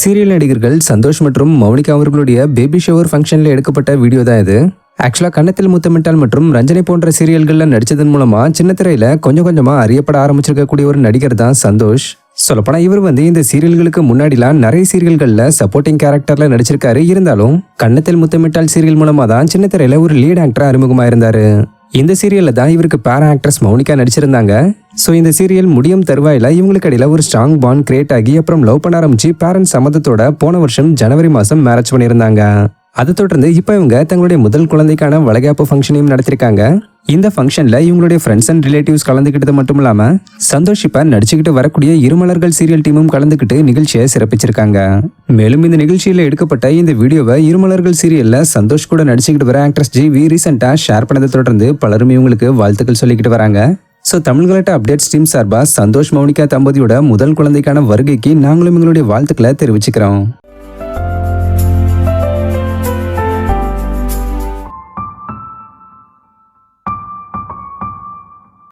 Serial நடிகர்கள் சந்தோஷ் மற்றும் மௌனிகா அவர்களுடைய பேபி ஷவர் ஃபங்க்ஷன்ல எடுக்கப்பட்ட வீடியோ தான் இது. ஆக்சுவலா கன்னத்தில் முத்தமிட்டால் மற்றும் ரஞ்சனை போன்ற சீரியல்கள்ல நடிச்சதன் மூலமா சின்ன திரையில கொஞ்சம் கொஞ்சமா அறியப்பட ஆரம்பிச்சிருக்கக்கூடிய ஒரு நடிகர் தான் சந்தோஷ். சொல்லப்போனா இவர் இந்த சீரியல்களுக்கு முன்னாடிலாம் நிறைய சீரியல்கள்ல சப்போர்ட்டிங் கேரக்டர்ல நடிச்சிருக்காரு. இருந்தாலும் கன்னத்தில் முத்தமிட்டால் சீரியல் மூலமா தான் சின்ன திரையில ஒரு லீட் ஆக்டரா அறிமுகமா இருந்தாரு. இந்த சீரியல்ல தான் இவருக்கு பேரா ஆக்ட்ரஸ் மௌனிகா நடிச்சிருந்தாங்க. ஸோ இந்த சீரியல் முடியும் தருவாயில இவங்களுக்கு இடையில ஒரு ஸ்ட்ராங் பாண்ட் கிரியேட் ஆகி அப்புறம் லவ் பண்ண ஆரம்பிச்சு பேரண்ட்ஸ் சம்மதத்தோட போன வருஷம் ஜனவரி மாசம் மேரேஜ் பண்ணியிருந்தாங்க. அதை தொடர்ந்து இப்போ இவங்க தங்களுடைய முதல் குழந்தைக்கான வளைகாப்பு ஃபங்க்ஷனையும் நடத்திருக்காங்க. இந்த ஃபங்க்ஷன்ல இவங்களுடைய ஃப்ரெண்ட்ஸ் அண்ட் ரிலேட்டிவ்ஸ் கலந்துக்கிட்டது மட்டும் இல்லாம சந்தோஷ் இப்ப நடிச்சுக்கிட்டு வரக்கூடிய இருமலர்கள் சீரியல் டீமும் கலந்துக்கிட்டு நிகழ்ச்சியை சிறப்பிச்சிருக்காங்க. மேலும் இந்த நிகழ்ச்சியில எடுக்கப்பட்ட இந்த வீடியோவை இருமலர்கள் சீரியல்ல சந்தோஷ் கூட நடிச்சுக்கிட்டு வர ஆக்ட்ரஸ் ஜிவி ரீசெண்டா ஷேர் பண்ணதை தொடர்ந்து பலரும் இவங்களுக்கு வாழ்த்துக்கள் சொல்லிக்கிட்டு வராங்க. ஸோ தமிழ்கலட்ட அப்டேட்ஸ் டீம் சார்பா சந்தோஷ் மௌனிகா தம்பதியோட முதல் குழந்தைக்கான வருகைக்கு நாங்களும் எங்களுடைய வாழ்த்துக்களை தெரிவிச்சுக்கிறோம்.